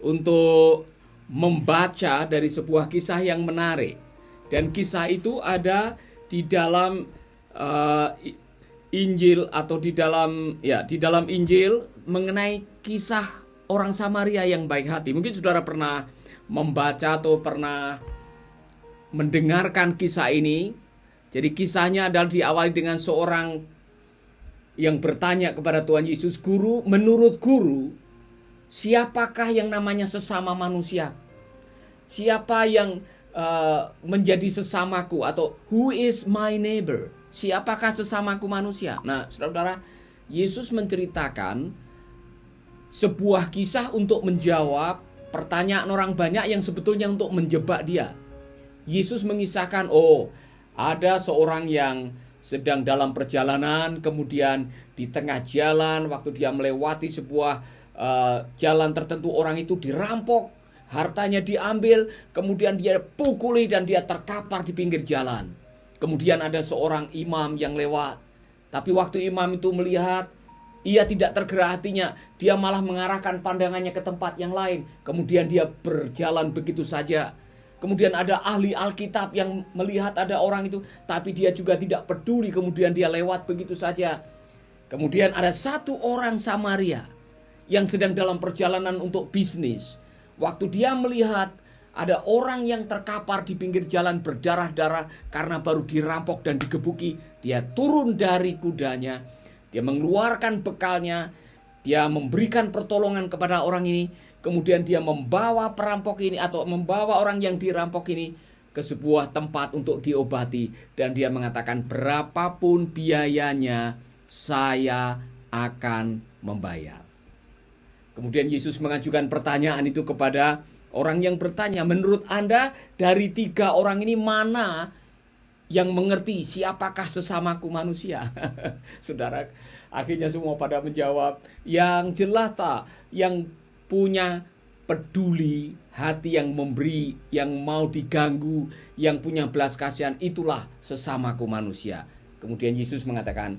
untuk membaca dari sebuah kisah yang menarik. Dan kisah itu ada di dalam uh, Injil, atau di dalam Injil, mengenai kisah orang Samaria yang baik hati. Mungkin saudara pernah membaca atau pernah mendengarkan kisah ini. Jadi kisahnya adalah diawali dengan seorang yang bertanya kepada Tuhan Yesus, "Guru, menurut guru, siapakah yang namanya sesama manusia? Siapa yang menjadi sesamaku, atau who is my neighbor? Siapakah sesamaku manusia?" Nah, saudara-saudara, Yesus menceritakan sebuah kisah untuk menjawab pertanyaan orang banyak yang sebetulnya untuk menjebak dia. Yesus mengisahkan, ada seorang yang sedang dalam perjalanan, kemudian di tengah jalan waktu dia melewati sebuah jalan tertentu, orang itu dirampok, hartanya diambil, kemudian dia pukuli dan dia terkapar di pinggir jalan. Kemudian ada seorang imam yang lewat, tapi waktu imam itu melihat, ia tidak tergerak hatinya, dia malah mengarahkan pandangannya ke tempat yang lain. Kemudian dia berjalan begitu saja. Kemudian ada ahli Alkitab yang melihat ada orang itu, tapi dia juga tidak peduli, kemudian dia lewat begitu saja. Kemudian ada satu orang Samaria yang sedang dalam perjalanan untuk bisnis. Waktu dia melihat ada orang yang terkapar di pinggir jalan berdarah-darah karena baru dirampok dan digebuki, dia turun dari kudanya, dia mengeluarkan bekalnya, dia memberikan pertolongan kepada orang ini. Kemudian dia membawa perampok ini, atau membawa orang yang dirampok ini, ke sebuah tempat untuk diobati. Dan dia mengatakan, berapapun biayanya, saya akan membayar. Kemudian Yesus mengajukan pertanyaan itu kepada orang yang bertanya, menurut Anda dari 3 orang ini mana yang mengerti siapakah sesamaku manusia? Saudara, akhirnya semua pada menjawab, yang jelas tak, yang punya peduli, hati yang memberi, yang mau diganggu, yang punya belas kasihan, itulah sesamaku manusia. Kemudian Yesus mengatakan,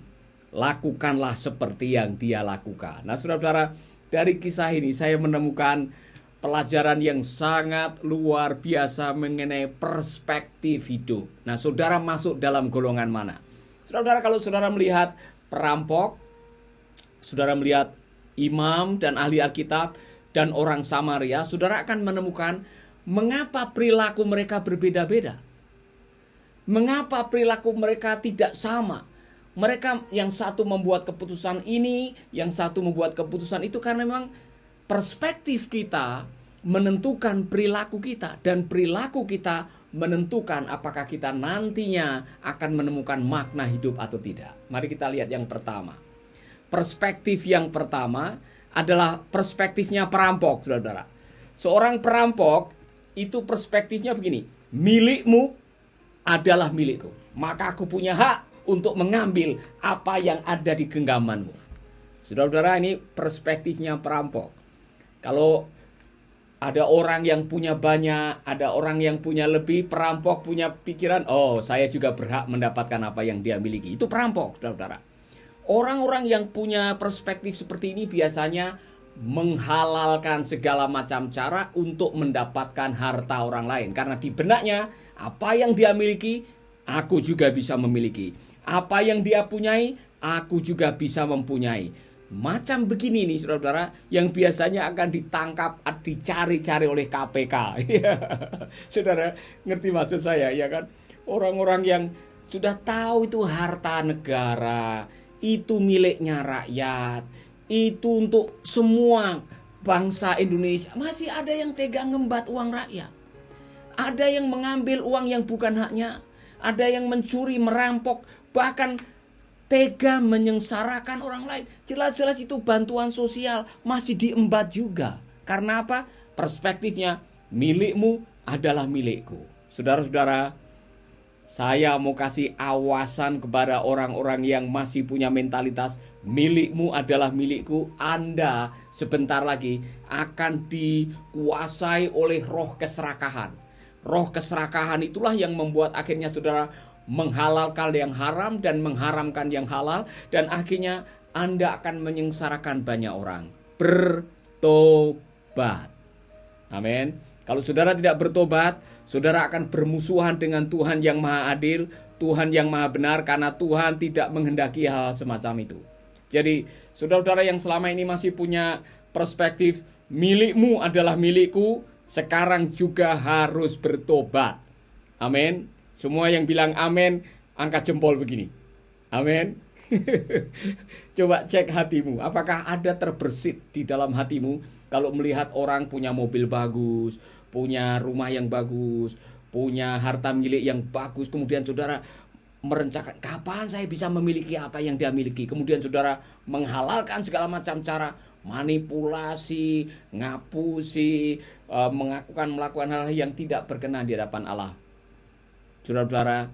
lakukanlah seperti yang dia lakukan. Nah, saudara-saudara, dari kisah ini saya menemukan pelajaran yang sangat luar biasa mengenai perspektif hidup. Nah, saudara masuk dalam golongan mana? Saudara-saudara, kalau saudara melihat perampok, saudara melihat imam dan ahli Alkitab, dan orang Samaria, saudara akan menemukan mengapa perilaku mereka berbeda-beda. Mengapa perilaku mereka tidak sama. Mereka yang satu membuat keputusan ini, yang satu membuat keputusan itu, karena memang perspektif kita menentukan perilaku kita, dan perilaku kita menentukan apakah kita nantinya akan menemukan makna hidup atau tidak. Mari kita lihat yang pertama. Perspektif yang pertama adalah perspektifnya perampok, saudara. Seorang perampok itu perspektifnya begini, milikmu adalah milikku, maka aku punya hak untuk mengambil apa yang ada di genggamanmu. Saudara-saudara, ini perspektifnya perampok. Kalau ada orang yang punya banyak, ada orang yang punya lebih, perampok punya pikiran, saya juga berhak mendapatkan apa yang dia miliki. Itu perampok, saudara-saudara. Orang-orang yang punya perspektif seperti ini biasanya menghalalkan segala macam cara untuk mendapatkan harta orang lain. Karena di benaknya, apa yang dia miliki, aku juga bisa memiliki. Apa yang dia punyai, aku juga bisa mempunyai. Macam begini nih, saudara-saudara, yang biasanya akan ditangkap, dicari-cari oleh KPK. Saudara, ngerti maksud saya, ya kan? Orang-orang yang sudah tahu itu harta negara, itu miliknya rakyat, itu untuk semua bangsa Indonesia, masih ada yang tega ngembat uang rakyat. Ada yang mengambil uang yang bukan haknya, ada yang mencuri, merampok, bahkan tega menyengsarakan orang lain. Jelas-jelas itu bantuan sosial, masih diembat juga. Karena apa? Perspektifnya, milikmu adalah milikku. Saudara-saudara, saya mau kasih awasan kepada orang-orang yang masih punya mentalitas milikmu adalah milikku. Anda sebentar lagi akan dikuasai oleh roh keserakahan. Roh keserakahan itulah yang membuat akhirnya saudara menghalalkan yang haram dan mengharamkan yang halal. Dan akhirnya Anda akan menyengsarakan banyak orang. Bertobat. Amin. Kalau saudara tidak bertobat, saudara akan bermusuhan dengan Tuhan yang maha adil, Tuhan yang maha benar, karena Tuhan tidak menghendaki hal semacam itu. Jadi saudara-saudara yang selama ini masih punya perspektif milikmu adalah milikku, sekarang juga harus bertobat. Amin. Semua yang bilang amin, angkat jempol begini. Amin. Coba cek hatimu, apakah ada terbersit di dalam hatimu kalau melihat orang punya mobil bagus, punya rumah yang bagus, punya harta milik yang bagus, kemudian saudara merencanakan kapan saya bisa memiliki apa yang dia miliki, kemudian saudara menghalalkan segala macam cara manipulasi, ngapusi, melakukan hal-hal yang tidak berkenan di hadapan Allah. Saudara-saudara,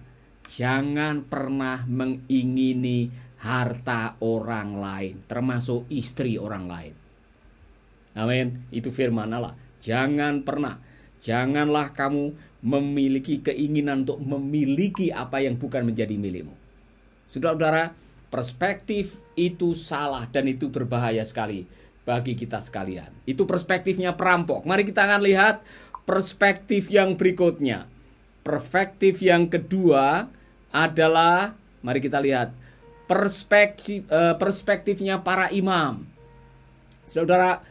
jangan pernah mengingini harta orang lain, termasuk istri orang lain. Amin. Itu firman Allah. Janganlah kamu memiliki keinginan untuk memiliki apa yang bukan menjadi milikmu. Saudara-saudara, perspektif itu salah dan itu berbahaya sekali bagi kita sekalian. Itu perspektifnya perampok. Mari kita akan lihat perspektif yang berikutnya. Perspektif yang kedua adalah, mari kita lihat perspektifnya para imam. Saudara,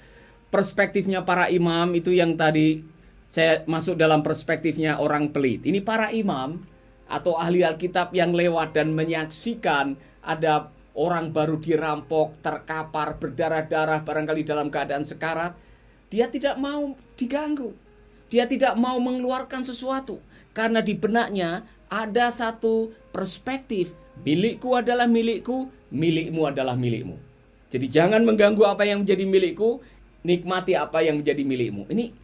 perspektifnya para imam itu yang tadi saya masuk dalam perspektifnya orang pelit. Ini para imam atau ahli Alkitab yang lewat dan menyaksikan ada orang baru dirampok, terkapar, berdarah-darah, barangkali dalam keadaan sekarat. Dia tidak mau diganggu. Dia tidak mau mengeluarkan sesuatu. Karena di benaknya ada satu perspektif. Milikku adalah milikku, milikmu adalah milikmu. Jadi jangan mengganggu apa yang menjadi milikku, nikmati apa yang menjadi milikmu. Ini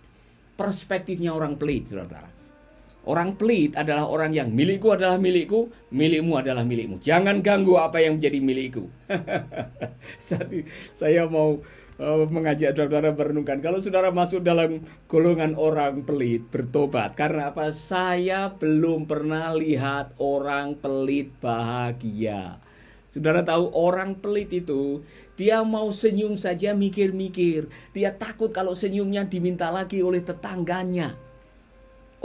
perspektifnya orang pelit, saudara. Orang pelit adalah orang yang milikku adalah milikku, milikmu adalah milikmu. Jangan ganggu apa yang menjadi milikku. Saya mau mengajak saudara merenungkan. Kalau saudara masuk dalam golongan orang pelit, bertobat. Karena apa? Saya belum pernah lihat orang pelit bahagia. Saudara tahu orang pelit itu, dia mau senyum saja mikir-mikir. Dia takut kalau senyumnya diminta lagi oleh tetangganya.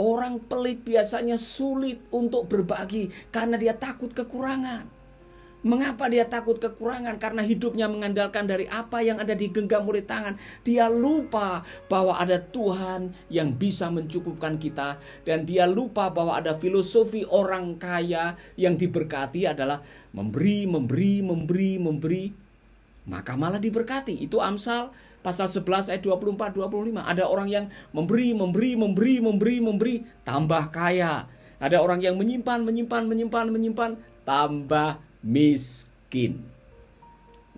Orang pelit biasanya sulit untuk berbagi karena dia takut kekurangan. Mengapa dia takut kekurangan? Karena hidupnya mengandalkan dari apa yang ada digenggam oleh tangan. Dia lupa bahwa ada Tuhan yang bisa mencukupkan kita. Dan dia lupa bahwa ada filosofi orang kaya yang diberkati adalah memberi, maka malah diberkati. Itu Amsal pasal 11 ayat 24-25. Ada orang yang memberi, tambah kaya. Ada orang yang menyimpan, tambah miskin.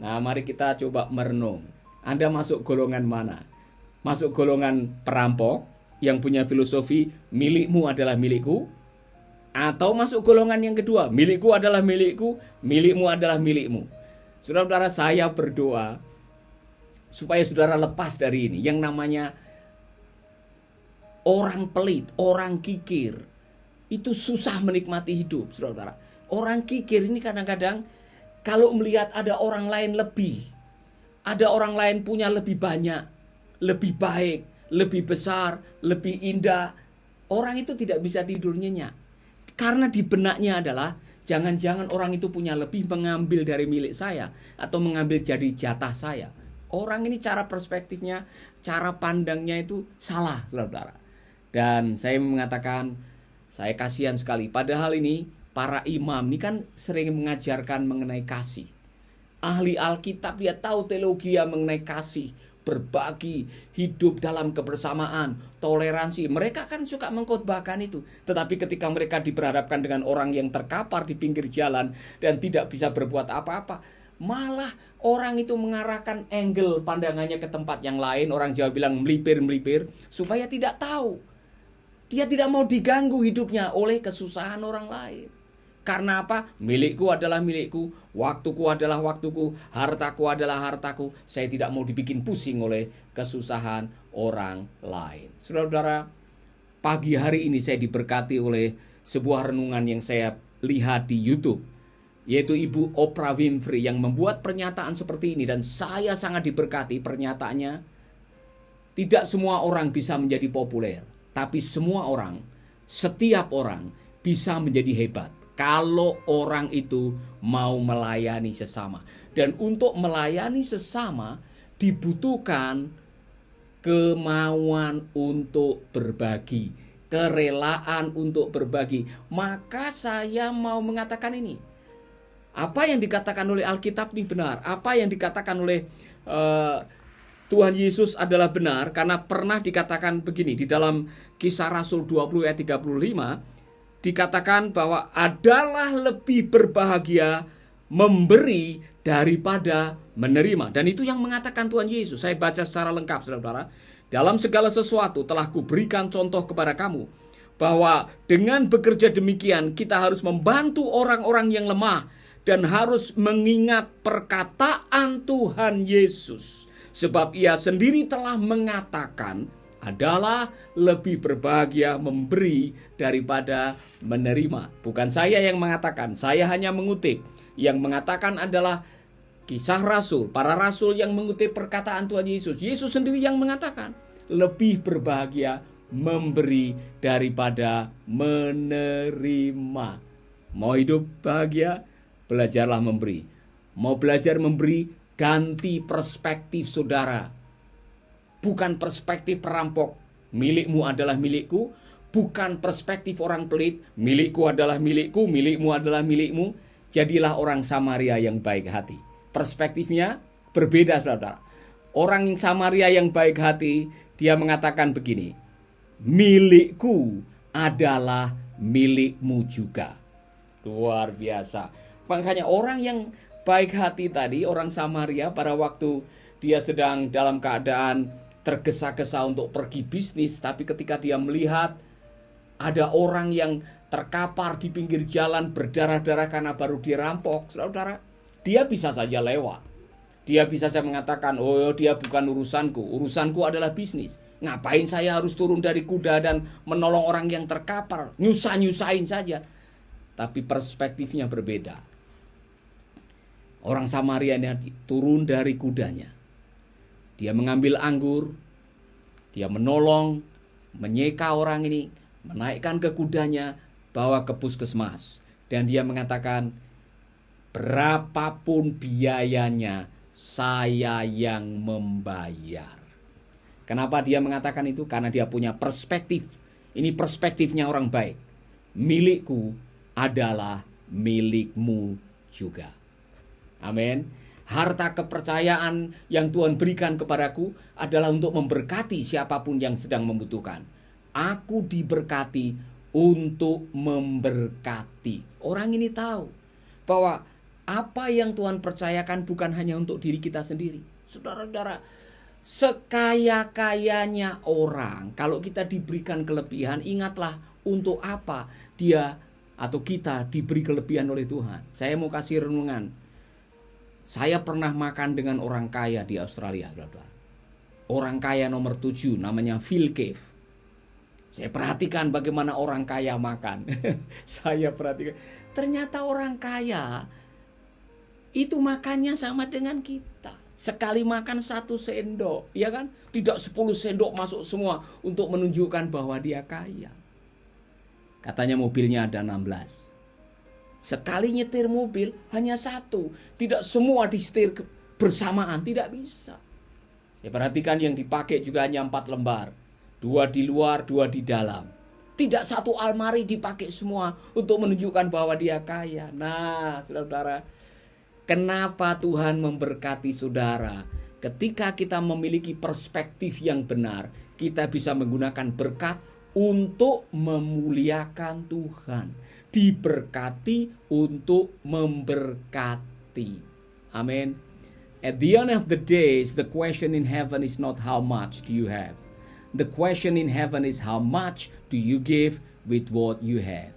Nah, mari kita coba merenung. Anda masuk golongan mana? Masuk golongan perampok yang punya filosofi milikmu adalah milikku? Atau masuk golongan yang kedua, milikku adalah milikku, milikmu adalah milikmu? Saudara-saudara, saya berdoa supaya saudara lepas dari ini yang namanya orang pelit, orang kikir. Itu susah menikmati hidup, saudara-saudara. Orang kikir ini kadang-kadang kalau melihat ada orang lain lebih, ada orang lain punya lebih banyak, lebih baik, lebih besar, lebih indah, orang itu tidak bisa tidur nyenyak. Karena di benaknya adalah jangan-jangan orang itu punya lebih, mengambil dari milik saya atau mengambil jadi jatah saya. Orang ini cara perspektifnya, cara pandangnya itu salah, saudara-saudara. Dan saya mengatakan, saya kasihan sekali. Padahal ini para imam ini kan sering mengajarkan mengenai kasih. Ahli Alkitab, dia tahu teologi mengenai kasih, berbagi, hidup dalam kebersamaan, toleransi. Mereka kan suka mengkhotbahkan itu. Tetapi ketika mereka diperhadapkan dengan orang yang terkapar di pinggir jalan dan tidak bisa berbuat apa-apa, malah orang itu mengarahkan angle pandangannya ke tempat yang lain. Orang Jawa bilang melipir-melipir, supaya tidak tahu. Dia tidak mau diganggu hidupnya oleh kesusahan orang lain. Karena apa? Milikku adalah milikku, waktuku adalah waktuku, hartaku adalah hartaku. Saya tidak mau dibikin pusing oleh kesusahan orang lain. Saudara-saudara, pagi hari ini saya diberkati oleh sebuah renungan yang saya lihat di YouTube, yaitu Ibu Oprah Winfrey yang membuat pernyataan seperti ini. Dan saya sangat diberkati pernyataannya. Tidak semua orang bisa menjadi populer, tapi semua orang, setiap orang bisa menjadi hebat kalau orang itu mau melayani sesama. Dan untuk melayani sesama dibutuhkan kemauan untuk berbagi, kerelaan untuk berbagi. Maka saya mau mengatakan ini. Apa yang dikatakan oleh Alkitab ini benar. Apa yang dikatakan oleh Tuhan Yesus adalah benar, karena pernah dikatakan begini di dalam Kisah Rasul 20 ayat 35, dikatakan bahwa adalah lebih berbahagia memberi daripada menerima. Dan itu yang mengatakan Tuhan Yesus. Saya baca secara lengkap, saudara-saudara. Dalam segala sesuatu telah kuberikan contoh kepada kamu, bahwa dengan bekerja demikian kita harus membantu orang-orang yang lemah dan harus mengingat perkataan Tuhan Yesus. Sebab ia sendiri telah mengatakan adalah lebih berbahagia memberi daripada menerima. Bukan saya yang mengatakan, saya hanya mengutip. Yang mengatakan adalah Kisah Rasul, para rasul yang mengutip perkataan Tuhan Yesus. Yesus sendiri yang mengatakan lebih berbahagia memberi daripada menerima. Mau hidup bahagia, belajarlah memberi. Mau belajar memberi, ganti perspektif saudara. Bukan perspektif perampok, milikmu adalah milikku. Bukan perspektif orang pelit, milikku adalah milikku, milikmu adalah milikmu. Jadilah orang Samaria yang baik hati. Perspektifnya berbeda, saudara. Orang Samaria yang baik hati, dia mengatakan begini, milikku adalah milikmu juga. Luar biasa. Makanya orang yang baik hati tadi, orang Samaria, pada waktu dia sedang dalam keadaan tergesa-gesa untuk pergi bisnis, tapi ketika dia melihat ada orang yang terkapar di pinggir jalan berdarah-darah karena baru dirampok, saudara, dia bisa saja lewat. Dia bisa saja mengatakan, oh dia bukan urusanku, urusanku adalah bisnis. Ngapain saya harus turun dari kuda dan menolong orang yang terkapar, nyusah-nyusahin saja. Tapi perspektifnya berbeda. Orang Samaria ini turun dari kudanya. Dia mengambil anggur, dia menolong, menyeka orang ini, menaikkan ke kudanya, bawa ke puskesmas. Dan dia mengatakan, berapapun biayanya, saya yang membayar. Kenapa dia mengatakan itu? Karena dia punya perspektif. Ini perspektifnya orang baik. Milikku adalah milikmu juga. Amin. Harta kepercayaan yang Tuhan berikan kepadaku adalah untuk memberkati siapapun yang sedang membutuhkan. Aku diberkati untuk memberkati. Orang ini tahu bahwa apa yang Tuhan percayakan bukan hanya untuk diri kita sendiri. Saudara-saudara, sekaya-kayanya orang, kalau kita diberikan kelebihan, ingatlah untuk apa dia atau kita diberi kelebihan oleh Tuhan. Saya mau kasih renungan. Saya pernah makan dengan orang kaya di Australia, saudara. Orang kaya nomor 7, namanya Phil Cave. Saya perhatikan bagaimana orang kaya makan. Saya perhatikan. Ternyata orang kaya itu makannya sama dengan kita. Sekali makan 1 sendok, ya kan? Tidak 10 sendok masuk semua untuk menunjukkan bahwa dia kaya. Katanya mobilnya ada 16. Sekali nyetir mobil hanya 1. Tidak semua disetir bersamaan, tidak bisa. Saya perhatikan yang dipakai juga hanya 4 lembar. 2 di luar, 2 di dalam. Tidak satu almari dipakai semua untuk menunjukkan bahwa dia kaya. Nah, saudara-saudara, kenapa Tuhan memberkati saudara? Ketika kita memiliki perspektif yang benar, kita bisa menggunakan berkat untuk memuliakan Tuhan. Diberkati untuk memberkati. Amin. At the end of the days, the question in heaven is not how much do you have. The question in heaven is how much do you give with what you have.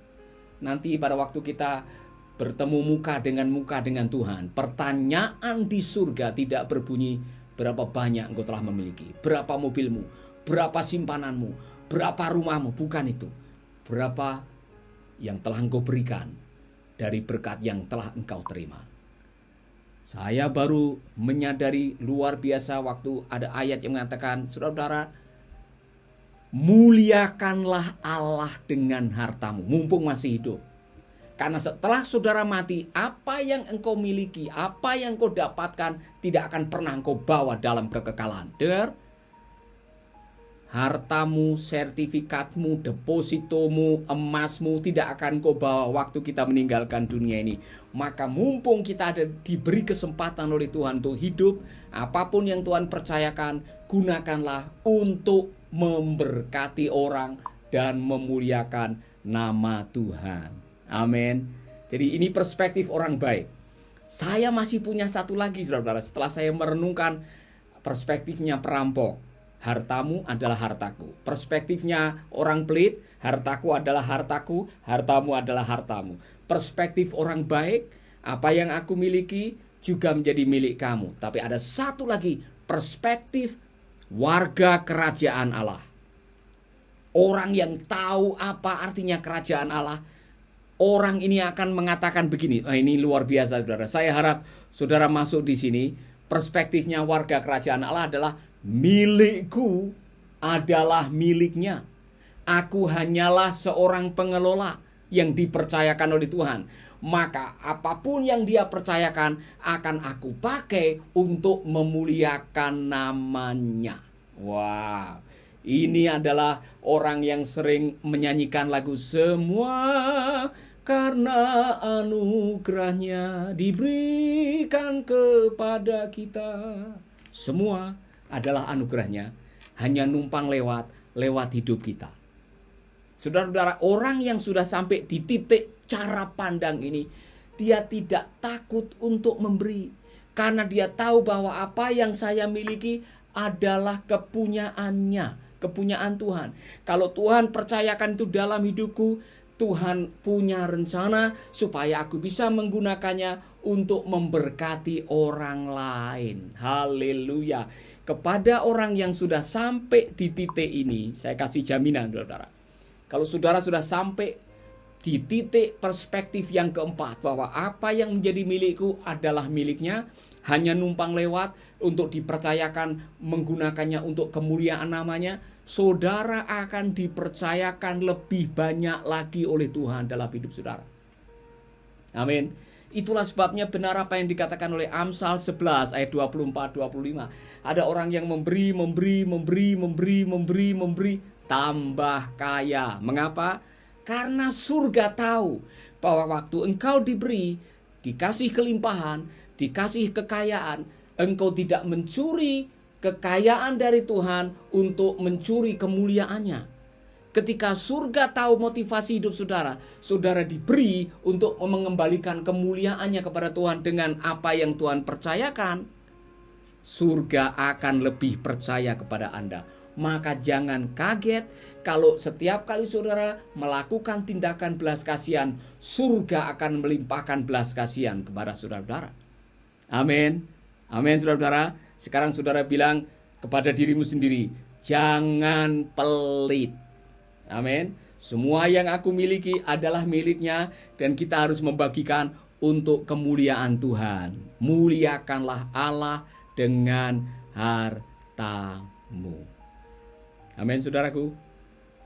Nanti pada waktu kita bertemu muka dengan Tuhan, pertanyaan di surga tidak berbunyi berapa banyak engkau telah memiliki, berapa mobilmu, berapa simpananmu, berapa rumahmu, bukan itu. Berapa yang telah engkau berikan dari berkat yang telah engkau terima. Saya baru menyadari luar biasa waktu ada ayat yang mengatakan, saudara-saudara, muliakanlah Allah dengan hartamu, mumpung masih hidup. Karena setelah saudara mati, apa yang engkau miliki, apa yang engkau dapatkan, tidak akan pernah engkau bawa dalam kekekalan. Dengar? Hartamu, sertifikatmu, depositomu, emasmu tidak akan kau bawa waktu kita meninggalkan dunia ini. Maka mumpung kita ada diberi kesempatan oleh Tuhan untuk hidup, apapun yang Tuhan percayakan, gunakanlah untuk memberkati orang dan memuliakan nama Tuhan. Amin. Jadi ini perspektif orang baik. Saya masih punya satu lagi, saudara-saudara, setelah saya merenungkan perspektifnya perampok. Hartamu adalah hartaku. Perspektifnya orang pelit, hartaku adalah hartaku, hartamu adalah hartamu. Perspektif orang baik, apa yang aku miliki juga menjadi milik kamu. Tapi ada satu lagi, perspektif warga kerajaan Allah. Orang yang tahu apa artinya kerajaan Allah, orang ini akan mengatakan begini. Ini luar biasa, saudara. Saya harap saudara masuk di sini. Perspektifnya warga kerajaan Allah adalah, milikku adalah miliknya. Aku hanyalah seorang pengelola yang dipercayakan oleh Tuhan. Maka apapun yang dia percayakan akan aku pakai untuk memuliakan namanya. Wow. Ini adalah orang yang sering menyanyikan lagu semua karena anugerahnya diberikan kepada kita. Semua adalah anugerahnya, hanya numpang lewat hidup kita. Saudara-saudara, orang yang sudah sampai di titik cara pandang ini, dia tidak takut untuk memberi. Karena dia tahu bahwa apa yang saya miliki adalah kepunyaannya, kepunyaan Tuhan. Kalau Tuhan percayakan itu dalam hidupku, Tuhan punya rencana supaya aku bisa menggunakannya untuk memberkati orang lain. Haleluya. Kepada orang yang sudah sampai di titik ini, saya kasih jaminan, saudara. Kalau saudara sudah sampai di titik perspektif yang keempat, bahwa apa yang menjadi milikku adalah miliknya, hanya numpang lewat untuk dipercayakan menggunakannya untuk kemuliaan namanya, saudara akan dipercayakan lebih banyak lagi oleh Tuhan dalam hidup saudara. Amin. Itulah sebabnya benar apa yang dikatakan oleh Amsal 11 ayat 24-25. Ada orang yang memberi, tambah kaya. Mengapa? Karena surga tahu bahwa waktu engkau diberi, dikasih kelimpahan, dikasih kekayaan, engkau tidak mencuri kekayaan dari Tuhan untuk mencuri kemuliaannya. Ketika surga tahu motivasi hidup saudara, saudara diberi untuk mengembalikan kemuliaannya kepada Tuhan dengan apa yang Tuhan percayakan, surga akan lebih percaya kepada Anda. Maka jangan kaget kalau setiap kali saudara melakukan tindakan belas kasihan, surga akan melimpahkan belas kasihan kepada saudara-saudara. Amin. Amin, saudara-saudara. Sekarang saudara bilang kepada dirimu sendiri, jangan pelit. Amin. Semua yang aku miliki adalah miliknya dan kita harus membagikan untuk kemuliaan Tuhan. Muliakanlah Allah dengan hartamu. Amin, saudaraku.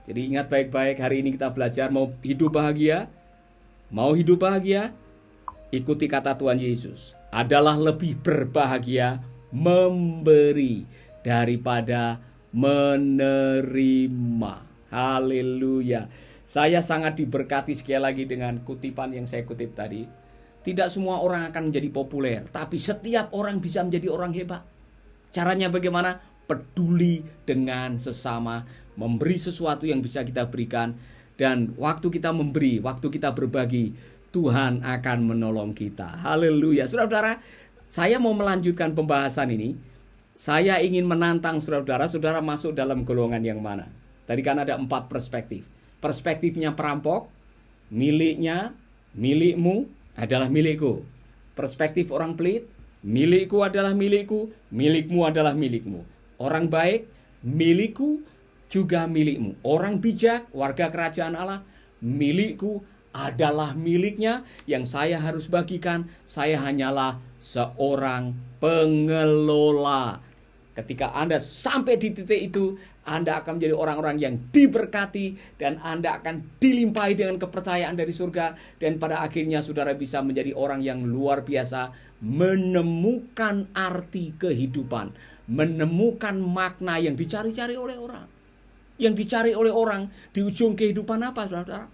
Jadi ingat baik-baik, hari ini kita belajar mau hidup bahagia. Mau hidup bahagia? Ikuti kata Tuhan Yesus. Adalah lebih berbahagia memberi daripada menerima. Haleluya. Saya sangat diberkati sekali lagi dengan kutipan yang saya kutip tadi. Tidak semua orang akan menjadi populer, tapi setiap orang bisa menjadi orang hebat. Caranya bagaimana? Peduli dengan sesama, memberi sesuatu yang bisa kita berikan. Dan waktu kita memberi, waktu kita berbagi, Tuhan akan menolong kita. Haleluya. Saudara-saudara, saya mau melanjutkan pembahasan ini. Saya ingin menantang saudara-saudara, saudara masuk dalam golongan yang mana? Tadi kan ada 4 perspektif. Perspektifnya perampok, miliknya, milikmu adalah milikku. Perspektif orang pelit, milikku adalah milikku, milikmu adalah milikmu. Orang baik, milikku juga milikmu. Orang bijak, warga kerajaan Allah, milikku adalah miliknya yang saya harus bagikan. Saya hanyalah seorang pengelola. Ketika Anda sampai di titik itu, Anda akan menjadi orang-orang yang diberkati dan Anda akan dilimpahi dengan kepercayaan dari surga. Dan pada akhirnya saudara bisa menjadi orang yang luar biasa, menemukan arti kehidupan, menemukan makna yang dicari-cari oleh orang. Yang dicari oleh orang di ujung kehidupan apa, saudara?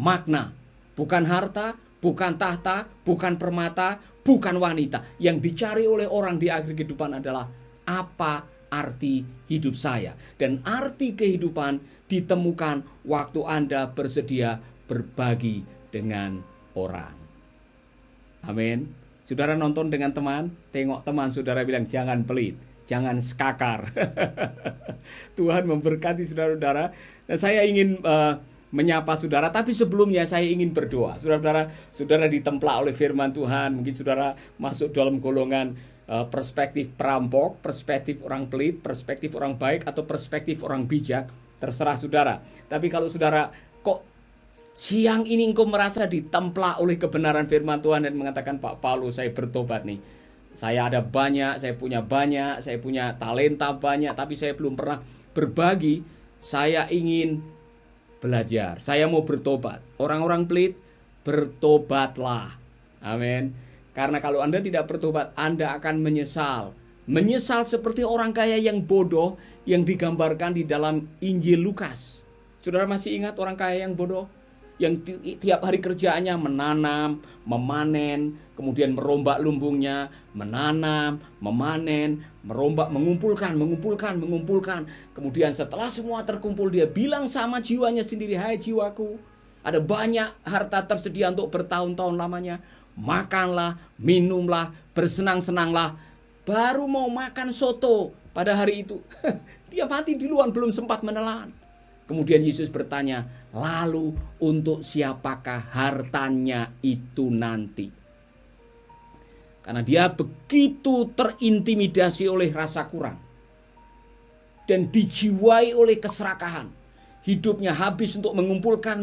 Makna, bukan harta, bukan tahta, bukan permata, bukan wanita. Yang dicari oleh orang di akhir kehidupan adalah apa arti hidup saya. Dan arti kehidupan ditemukan waktu Anda bersedia berbagi dengan orang. Amin. Saudara nonton dengan teman, tengok teman saudara bilang jangan pelit, jangan skakar. Tuhan memberkati saudara-saudara. Dan saya ingin menyapa saudara, tapi sebelumnya saya ingin berdoa. Saudara ditemplak oleh firman Tuhan. Mungkin saudara masuk dalam golongan perspektif perampok, perspektif orang pelit, perspektif orang baik, atau perspektif orang bijak. Terserah saudara. Tapi kalau saudara kok siang ini engkau merasa ditemplak oleh kebenaran firman Tuhan dan mengatakan, Pak Paulus, saya bertobat nih. Saya ada banyak, saya punya talenta banyak, tapi saya belum pernah berbagi. Saya ingin belajar, saya mau bertobat. Orang-orang pelit, bertobatlah. Amin. Karena kalau Anda tidak bertobat, Anda akan menyesal. Menyesal seperti orang kaya yang bodoh yang digambarkan di dalam Injil Lukas. Saudara masih ingat orang kaya yang bodoh? Yang tiap hari kerjaannya menanam, memanen, kemudian merombak lumbungnya, menanam, memanen, merombak, mengumpulkan. Kemudian setelah semua terkumpul, dia bilang sama jiwanya sendiri, hai jiwaku, ada banyak harta tersedia untuk bertahun-tahun lamanya. Makanlah, minumlah, bersenang-senanglah. Baru mau makan soto pada hari itu, dia mati duluan, belum sempat menelan. Kemudian Yesus bertanya, lalu untuk siapakah hartanya itu nanti? Karena dia begitu terintimidasi oleh rasa kurang dan dijiwai oleh keserakahan. Hidupnya habis untuk mengumpulkan,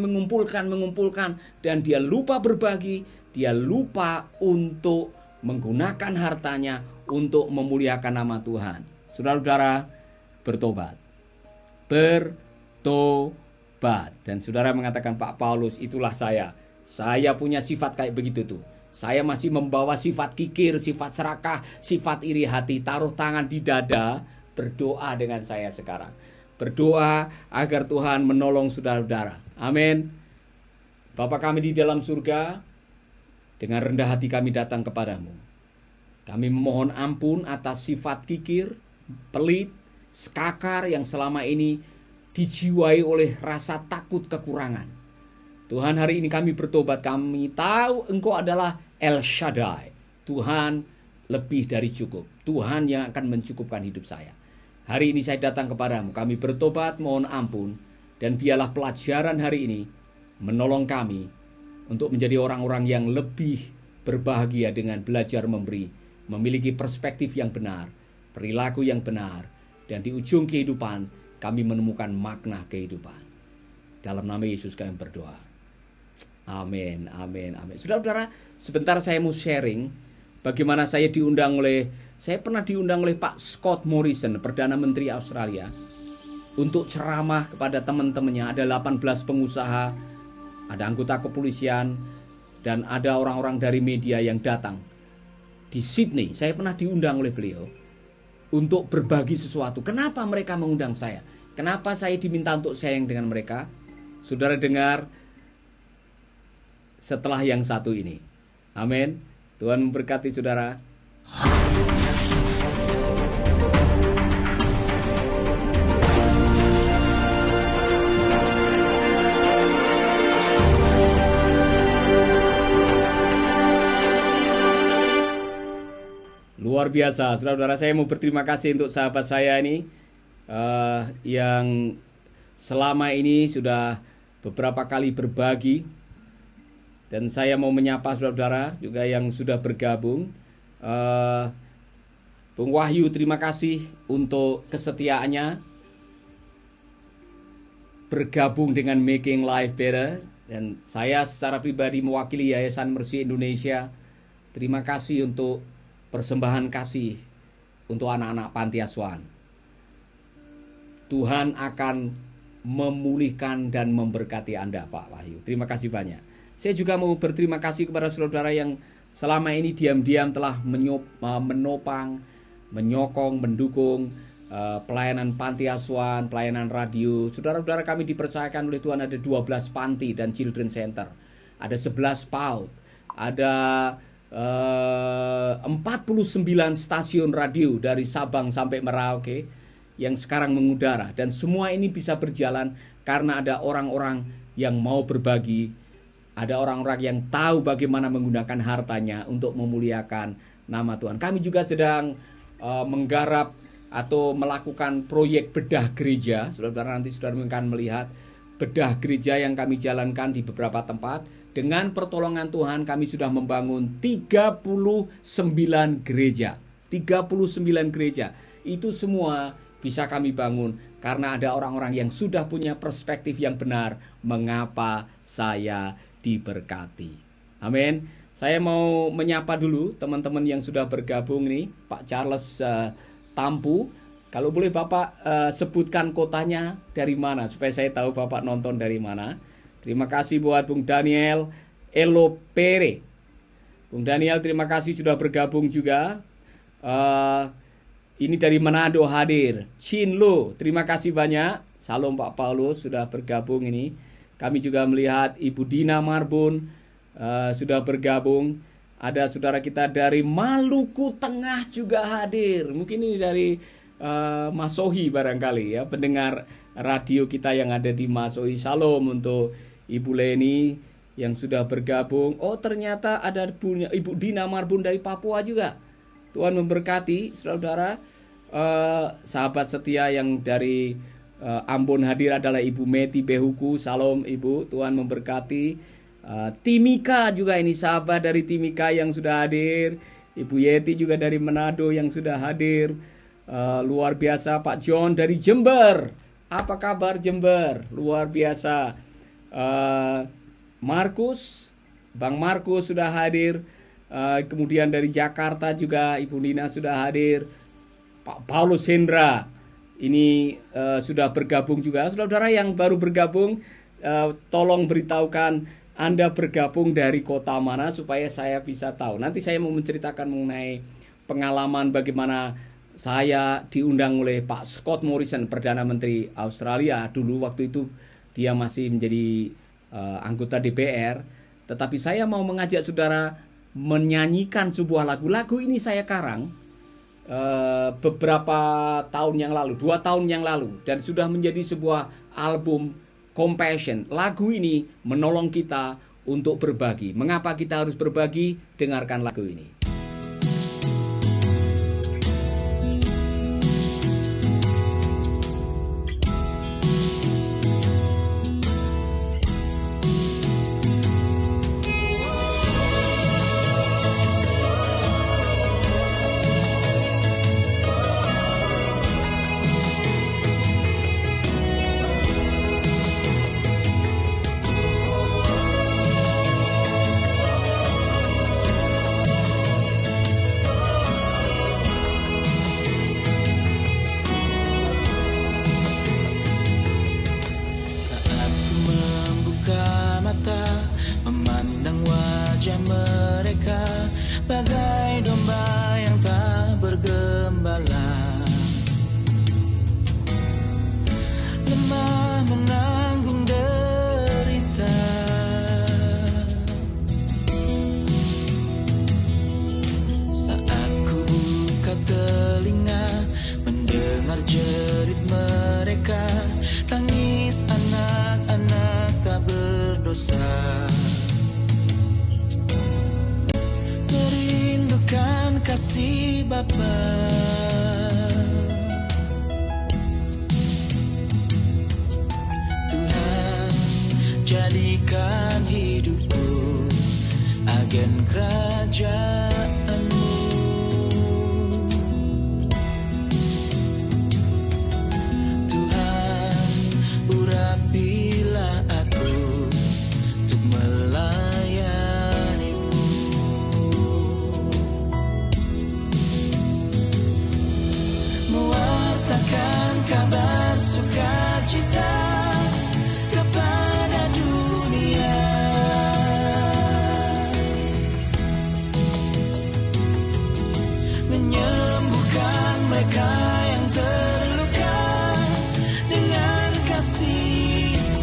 dan dia lupa berbagi, dia lupa untuk menggunakan hartanya untuk memuliakan nama Tuhan. Saudara-saudara, bertobat. Dan saudara mengatakan, Pak Paulus, itulah saya. Saya punya sifat kayak begitu tuh. Saya masih membawa sifat kikir, sifat serakah, sifat iri hati. Taruh tangan di dada, berdoa dengan saya sekarang. Berdoa agar Tuhan menolong saudara-saudara. Amin. Bapa kami di dalam surga, dengan rendah hati kami datang kepadamu. Kami memohon ampun atas sifat kikir, pelit, skakar yang selama ini dijiwai oleh rasa takut kekurangan. Tuhan, hari ini kami bertobat. Kami tahu Engkau adalah El Shaddai, Tuhan lebih dari cukup, Tuhan yang akan mencukupkan hidup saya. Hari ini saya datang kepadamu, kami bertobat, mohon ampun, dan biarlah pelajaran hari ini menolong kami untuk menjadi orang-orang yang lebih berbahagia dengan belajar memberi, memiliki perspektif yang benar, perilaku yang benar, dan di ujung kehidupan kami menemukan makna kehidupan. Dalam nama Yesus kami berdoa. Amin, amin, amin. Saudara-saudara, sebentar saya mau sharing bagaimana saya pernah diundang oleh Pak Scott Morrison, Perdana Menteri Australia, untuk ceramah kepada teman-temannya. Ada 18 pengusaha, ada anggota kepolisian, dan ada orang-orang dari media yang datang di Sydney. Saya pernah diundang oleh beliau untuk berbagi sesuatu. Kenapa mereka mengundang saya? Kenapa saya diminta untuk sharing dengan mereka? Saudara dengar setelah yang satu ini. Amin. Tuhan memberkati saudara. Luar biasa, saudara-saudara, saya mau berterima kasih untuk sahabat saya ini yang selama ini sudah beberapa kali berbagi. Dan saya mau menyapa saudara-saudara juga yang sudah bergabung. Bung Wahyu, terima kasih untuk kesetiaannya bergabung dengan Making Life Better. Dan saya secara pribadi mewakili Yayasan Mercy Indonesia, terima kasih untuk persembahan kasih untuk anak-anak panti asuhan. Tuhan akan memulihkan dan memberkati Anda, Pak Wahyu. Terima kasih banyak. Saya juga mau berterima kasih kepada saudara yang selama ini diam-diam telah menopang, menyokong, mendukung pelayanan panti asuhan, pelayanan radio. Saudara-saudara kami dipercayakan oleh Tuhan ada 12 panti dan children center. Ada 11 PAUD. Ada 49 stasiun radio dari Sabang sampai Merauke yang sekarang mengudara, dan semua ini bisa berjalan karena ada orang-orang yang mau berbagi, ada orang-orang yang tahu bagaimana menggunakan hartanya untuk memuliakan nama Tuhan. Kami juga sedang menggarap atau melakukan proyek bedah gereja. Saudara nanti saudara akan melihat bedah gereja yang kami jalankan di beberapa tempat. Dengan pertolongan Tuhan kami sudah membangun 39 gereja. 39 gereja. Itu semua bisa kami bangun karena ada orang-orang yang sudah punya perspektif yang benar mengapa saya diberkati. Amin. Saya mau menyapa dulu teman-teman yang sudah bergabung nih. Pak Charles Tampu. Kalau boleh Bapak sebutkan kotanya dari mana supaya saya tahu Bapak nonton dari mana. Terima kasih buat Bung Daniel Elopere. Bung Daniel terima kasih sudah bergabung juga. Ini dari Manado hadir. Chinlo, terima kasih banyak. Salam Pak Paulus sudah bergabung ini. Kami juga melihat Ibu Dina Marbun sudah bergabung. Ada saudara kita dari Maluku Tengah juga hadir. Mungkin ini dari Masohi barangkali ya, pendengar radio kita yang ada di Masohi. Salam untuk Ibu Leni yang sudah bergabung. Oh ternyata ada Ibu Dina Marbun dari Papua juga. Tuhan memberkati saudara. Sahabat setia yang dari Ambon hadir adalah Ibu Meti Behuku. Salam Ibu, Tuhan memberkati. Timika juga ini sahabat dari Timika yang sudah hadir. Ibu Yeti juga dari Manado yang sudah hadir. Luar biasa. Pak John dari Jember. Apa kabar Jember? Luar biasa. Markus, Bang Markus sudah hadir. Kemudian dari Jakarta juga Ibu Lina sudah hadir. Pak Paulus Hendra ini sudah bergabung juga. Saudara-saudara yang baru bergabung, tolong beritahukan Anda bergabung dari kota mana supaya saya bisa tahu. Nanti saya mau menceritakan mengenai pengalaman bagaimana saya diundang oleh Pak Scott Morrison, Perdana Menteri Australia. Dulu waktu itu dia masih menjadi anggota DPR. Tetapi saya mau mengajak saudara menyanyikan sebuah lagu. Lagu ini saya karang beberapa tahun yang lalu, 2 tahun yang lalu, dan sudah menjadi sebuah album Compassion. Lagu ini menolong kita untuk berbagi. Mengapa kita harus berbagi? Dengarkan lagu ini. kasih Bapa. Tuhan, jadikan hidupku agen kerajaan-Mu. Tuhan, urapilah aku,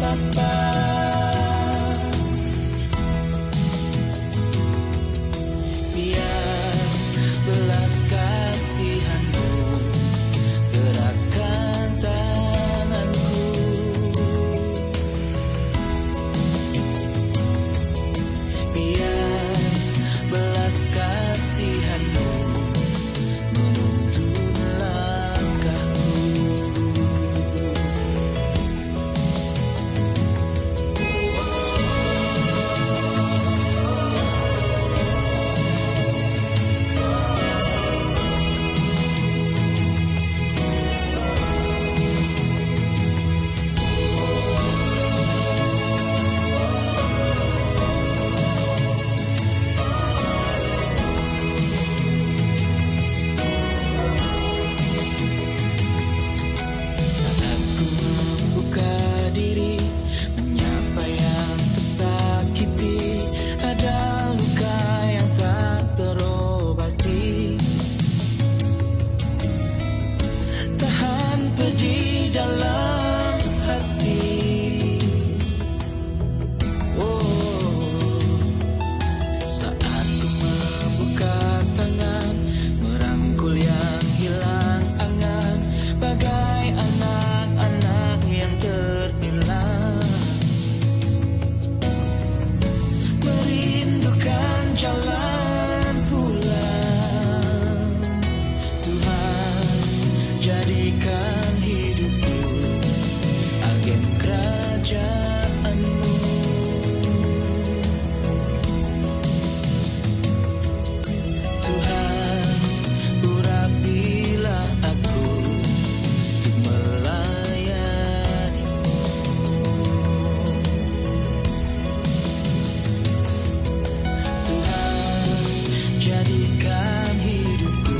Bapa. Biar belas kasihan-Mu gerakkan tanganku. Biar belas kasihan-Mu menuntun langkahku. Saat ku membuka diri, menyapa yang tersakiti, ada luka yang tak terobati. Tahan pedih dalam hati. Oh, saat ku membuka tangan, merangkul yang hilang angan, bagai anak-anak yang terhilang, merindukan jalan pulang. Tuhan, jadikan hidupku agen kerajaan-Mu. Tuhan, urapilah aku untuk melayani-Mu. Tuhan, jadikan hidupku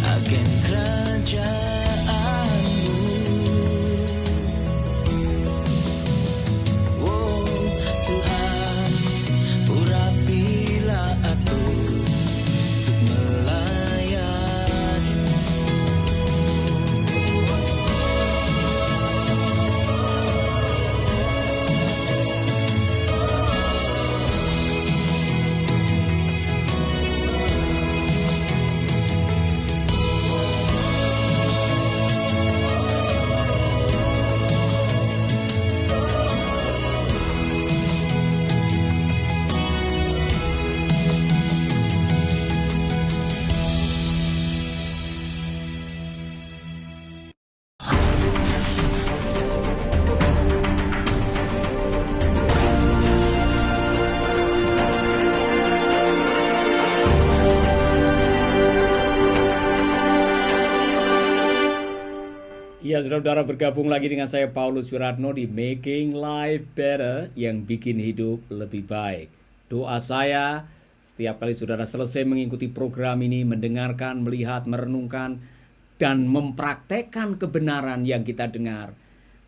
agen kerajaan-Mu. Oh, Tuhan, urapilah aku untuk melayani-Mu. Ya, saudara-saudara, bergabung lagi dengan saya Paulus Wiratno di Making Life Better, yang bikin hidup lebih baik. Doa saya setiap kali saudara selesai mengikuti program ini, mendengarkan, melihat, merenungkan, dan mempraktekkan kebenaran yang kita dengar,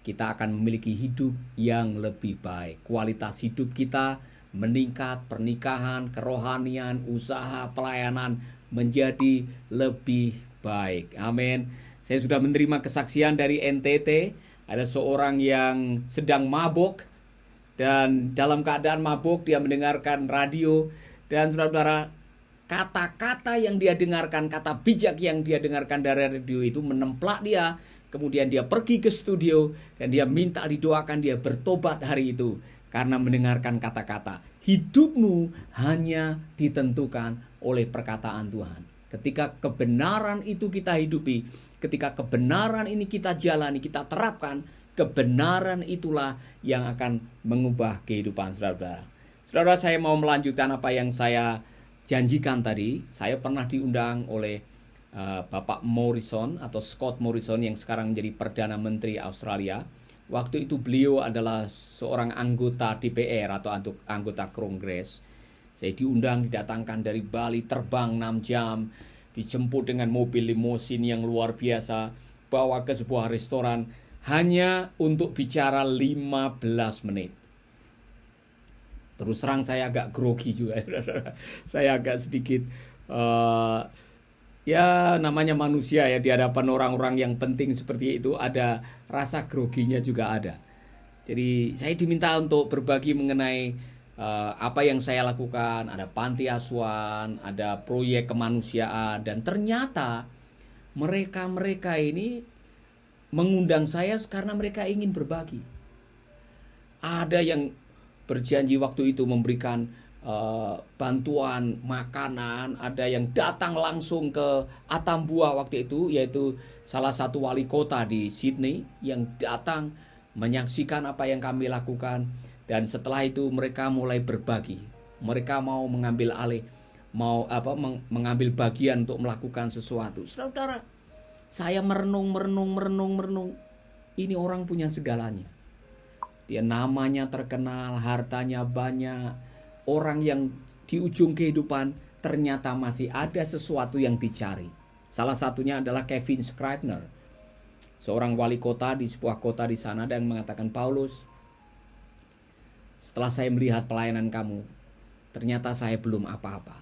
kita akan memiliki hidup yang lebih baik. Kualitas hidup kita meningkat, pernikahan, kerohanian, usaha, pelayanan menjadi lebih baik. Amin. Saya sudah menerima kesaksian dari NTT. Ada seorang yang sedang mabuk, dan dalam keadaan mabuk dia mendengarkan radio. Dan saudara-saudara, kata-kata yang dia dengarkan, kata bijak yang dia dengarkan dari radio itu menemplak dia. Kemudian dia pergi ke studio dan dia minta didoakan, dia bertobat hari itu karena mendengarkan kata-kata. Hidupmu hanya ditentukan oleh perkataan Tuhan. Ketika kebenaran itu kita hidupi, ketika kebenaran ini kita jalani, kita terapkan, kebenaran itulah yang akan mengubah kehidupan saudara. Saudara, saya mau melanjutkan apa yang saya janjikan tadi. Saya pernah diundang oleh Bapak Morrison atau Scott Morrison yang sekarang menjadi Perdana Menteri Australia. Waktu itu beliau adalah seorang anggota DPR atau anggota Kongres. Saya diundang, didatangkan dari Bali, terbang 6 jam, dijemput dengan mobil limosin yang luar biasa, bawa ke sebuah restoran hanya untuk bicara 15 menit. Terus terang saya agak grogi juga. Saya agak sedikit ya namanya manusia ya, di hadapan orang-orang yang penting seperti itu ada rasa groginya juga ada. Jadi saya diminta untuk berbagi mengenai apa yang saya lakukan. Ada panti asuhan, ada proyek kemanusiaan, dan ternyata mereka-mereka ini mengundang saya karena mereka ingin berbagi. Ada yang berjanji waktu itu memberikan bantuan makanan, ada yang datang langsung ke Atambua waktu itu, yaitu salah satu wali kota di Sydney yang datang menyaksikan apa yang kami lakukan, dan setelah itu mereka mulai berbagi. Mereka mau mengambil alih, mengambil bagian untuk melakukan sesuatu. Saudara, saya merenung. Ini orang punya segalanya. Dia namanya terkenal, hartanya banyak. Orang yang di ujung kehidupan ternyata masih ada sesuatu yang dicari. Salah satunya adalah Kevin Scribner, seorang wali kota di sebuah kota di sana, dan mengatakan, Paulus, setelah saya melihat pelayanan kamu, ternyata saya belum apa-apa.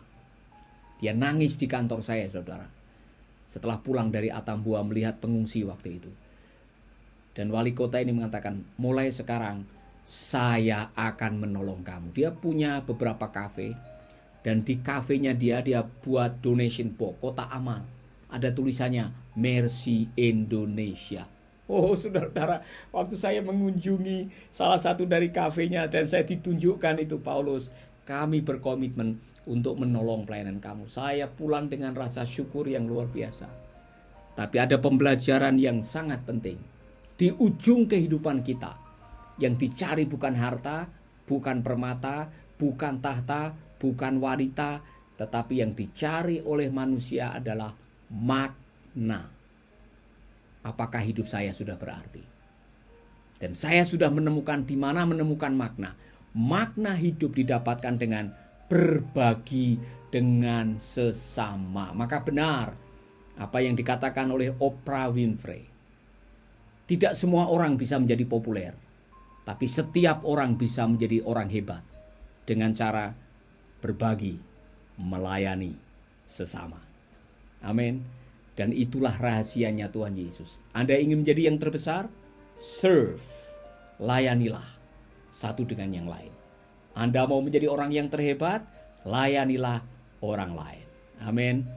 Dia nangis di kantor saya, saudara, setelah pulang dari Atambua melihat pengungsi waktu itu. Dan wali kota ini mengatakan, mulai sekarang saya akan menolong kamu. Dia punya beberapa kafe, dan di kafenya dia buat donation box, kotak amal. Ada tulisannya Mercy Indonesia. Oh saudara, waktu saya mengunjungi salah satu dari kafenya dan saya ditunjukkan itu, Paulus, kami berkomitmen untuk menolong pelayanan kamu. Saya pulang dengan rasa syukur yang luar biasa. Tapi ada pembelajaran yang sangat penting. Di ujung kehidupan kita, yang dicari bukan harta, bukan permata, bukan tahta, bukan wanita, tetapi yang dicari oleh manusia adalah makna. Apakah hidup saya sudah berarti? Dan saya sudah menemukan di mana menemukan makna. Makna hidup didapatkan dengan berbagi dengan sesama. Maka benar apa yang dikatakan oleh Oprah Winfrey. Tidak semua orang bisa menjadi populer, tapi setiap orang bisa menjadi orang hebat dengan cara berbagi, melayani sesama. Amin. Dan itulah rahasianya Tuhan Yesus. Anda ingin menjadi yang terbesar? Serve. Layanilah satu dengan yang lain. Anda mau menjadi orang yang terhebat? Layanilah orang lain. Amin.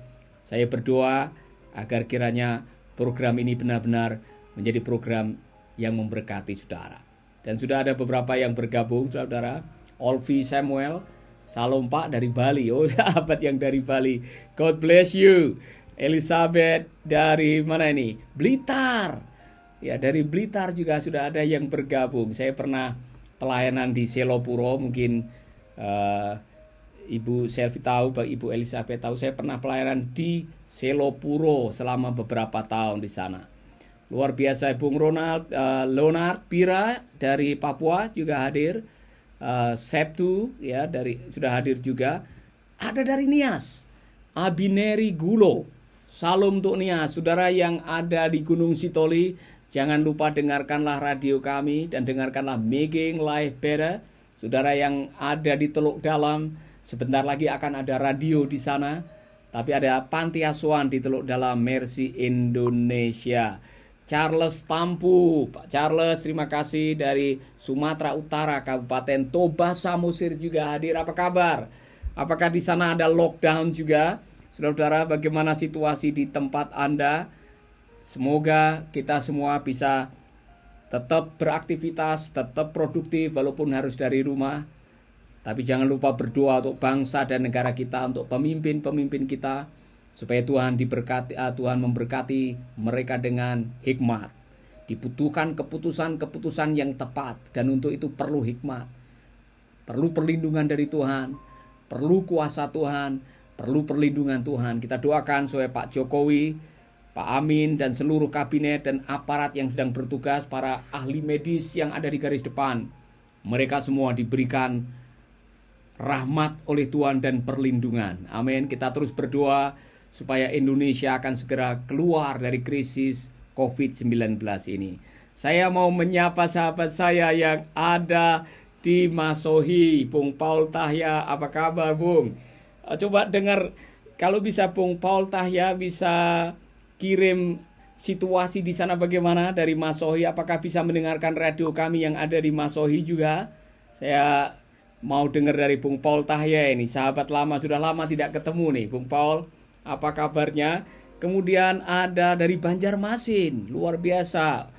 Saya berdoa agar kiranya program ini benar-benar menjadi program yang memberkati saudara. Dan sudah ada beberapa yang bergabung, saudara. Olvi Samuel, Salam Pak dari Bali. Oh, sahabat yang dari Bali. God bless you. Elizabeth dari mana ini? Blitar. Ya, dari Blitar juga sudah ada yang bergabung. Saya pernah pelayanan di Selopuro, mungkin Ibu Selvi tahu, Ibu Elizabeth tahu, saya pernah pelayanan di Selopuro selama beberapa tahun di sana. Luar biasa. Bung Leonard Pira dari Papua juga hadir. Septu ya sudah hadir juga. Ada dari Nias, Abineri Gulo. Salam untuk Nias. Saudara yang ada di Gunung Sitoli, jangan lupa dengarkanlah radio kami dan dengarkanlah Making Life Better. Saudara yang ada di Teluk Dalam, sebentar lagi akan ada radio di sana. Tapi ada panti asuhan di Teluk Dalam, Mercy Indonesia. Charles Tampu, Pak Charles, terima kasih dari Sumatera Utara, Kabupaten Toba Samosir juga hadir. Apa kabar? Apakah di sana ada lockdown juga? Saudara-saudara, bagaimana situasi di tempat Anda? Semoga kita semua bisa tetap beraktivitas, tetap produktif walaupun harus dari rumah. Tapi jangan lupa berdoa untuk bangsa dan negara kita, untuk pemimpin-pemimpin kita, supaya Tuhan memberkati mereka dengan hikmat. Dibutuhkan keputusan-keputusan yang tepat, dan untuk itu perlu hikmat. Perlu perlindungan dari Tuhan, perlu kuasa Tuhan, perlu perlindungan Tuhan. Kita doakan supaya Pak Jokowi, Pak Amin, dan seluruh kabinet dan aparat yang sedang bertugas, para ahli medis yang ada di garis depan, mereka semua diberikan rahmat oleh Tuhan dan perlindungan. Amin. Kita terus berdoa supaya Indonesia akan segera keluar dari krisis COVID-19 ini. Saya mau menyapa sahabat saya yang ada di Masohi, Bung Paul Tahya. Apa kabar, Bung? Coba dengar, kalau bisa Bung Paul Tahya bisa kirim situasi di sana bagaimana dari Masohi? Apakah bisa mendengarkan radio kami yang ada di Masohi juga? Saya mau dengar dari Bung Paul Tahya ini, sahabat lama, sudah lama tidak ketemu nih. Bung Paul, apa kabarnya? Kemudian ada dari Banjarmasin, luar biasa.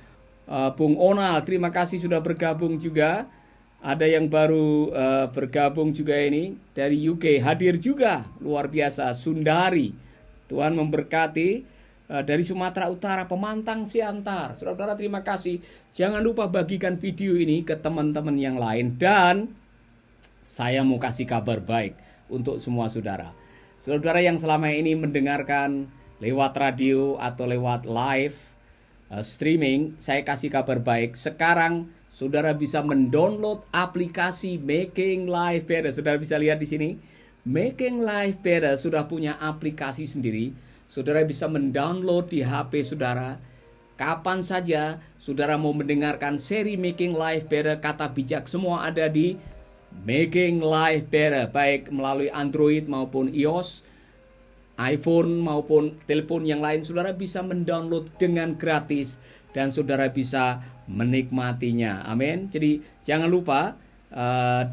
Bung Onal, terima kasih sudah bergabung juga. Ada yang baru bergabung juga ini dari UK, hadir juga, luar biasa. Sundari, Tuhan memberkati. Dari Sumatera Utara, Pemantang Siantar. Saudara-saudara, terima kasih. Jangan lupa bagikan video ini ke teman-teman yang lain. Dan saya mau kasih kabar baik untuk semua saudara. Saudara yang selama ini mendengarkan lewat radio atau lewat live streaming, saya kasih kabar baik. Sekarang saudara bisa mendownload aplikasi Making Life Better. Saudara bisa lihat di sini. Making Life Better sudah punya aplikasi sendiri. Saudara bisa mendownload di HP saudara. Kapan saja saudara mau mendengarkan seri Making Life Better, kata bijak, semua ada di Making Life Better, baik melalui Android maupun iOS, iPhone maupun telepon yang lain. Saudara bisa mendownload dengan gratis dan saudara bisa menikmatinya. Amin. Jadi jangan lupa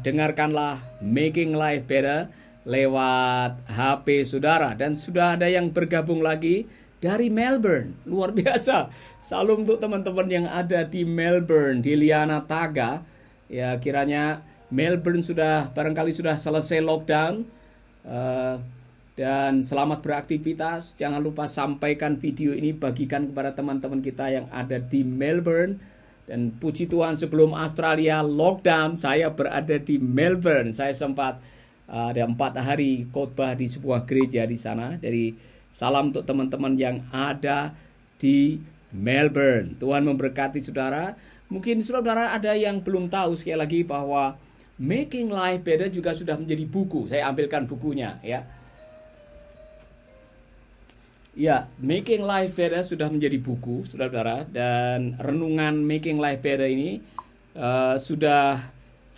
dengarkanlah Making Life Better lewat HP saudara. Dan sudah ada yang bergabung lagi dari Melbourne, luar biasa. Salam untuk teman-teman yang ada di Melbourne, di Liana Taga. Ya, kiranya Melbourne sudah barangkali sudah selesai lockdown, dan selamat beraktivitas. Jangan lupa sampaikan video ini, bagikan kepada teman-teman kita yang ada di Melbourne. Dan puji Tuhan, sebelum Australia lockdown, saya berada di Melbourne. Saya sempat ada 4 hari khotbah di sebuah gereja di sana. Jadi salam untuk teman-teman yang ada di Melbourne. Tuhan memberkati saudara. Mungkin saudara ada yang belum tahu, sekali lagi, bahwa Making Life Better juga sudah menjadi buku. Saya ambilkan bukunya ya. Ya, Making Life Better sudah menjadi buku, saudara-saudara. Dan renungan Making Life Better ini sudah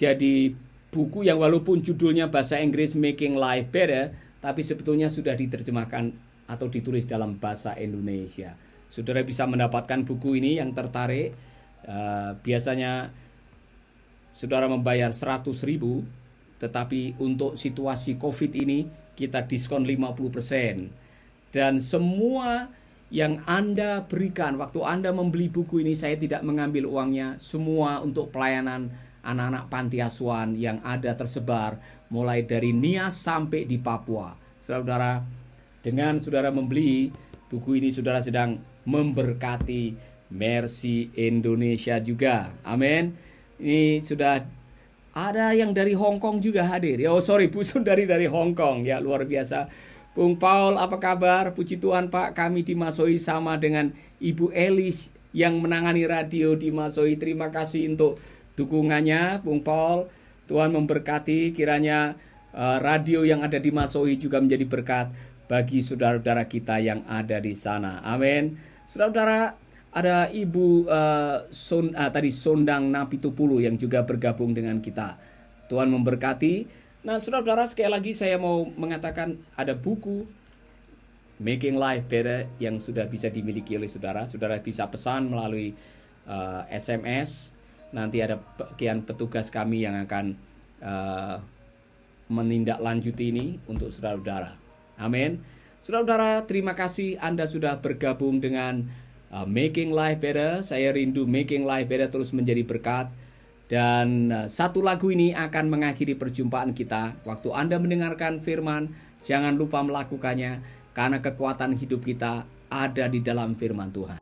jadi buku yang walaupun judulnya bahasa Inggris Making Life Better, tapi sebetulnya sudah diterjemahkan atau ditulis dalam bahasa Indonesia. Saudara bisa mendapatkan buku ini yang tertarik. Biasanya saudara membayar 100.000, tetapi untuk situasi COVID ini kita diskon 50%. Dan semua yang Anda berikan waktu Anda membeli buku ini, saya tidak mengambil uangnya, semua untuk pelayanan anak-anak panti asuhan yang ada tersebar mulai dari Nias sampai di Papua. Saudara, dengan saudara membeli buku ini, saudara sedang memberkati Mercy Indonesia juga. Amin. Ini sudah ada yang dari Hong Kong juga hadir. Oh sorry, Bu Sundari dari Hong Kong. Ya, luar biasa. Bung Paul, apa kabar? Puji Tuhan Pak, kami di Masohi sama dengan Ibu Elis yang menangani radio di Masohi. Terima kasih untuk dukungannya, Bung Paul. Tuhan memberkati, kiranya radio yang ada di Masohi juga menjadi berkat bagi saudara-saudara kita yang ada di sana. Amin. Saudara-saudara, ada Ibu tadi Sondang Napitupulu yang juga bergabung dengan kita. Tuhan memberkati. Nah, saudara-saudara, sekali lagi saya mau mengatakan ada buku Making Life Better yang sudah bisa dimiliki oleh saudara. Saudara bisa pesan melalui SMS. Nanti ada bagian petugas kami yang akan menindaklanjuti ini untuk saudara-saudara. Amin. Saudara-saudara, terima kasih Anda sudah bergabung dengan Making Life Better. Saya rindu Making Life Better terus menjadi berkat. Dan satu lagu ini akan mengakhiri perjumpaan kita. Waktu Anda mendengarkan firman, jangan lupa melakukannya, karena kekuatan hidup kita ada di dalam firman Tuhan.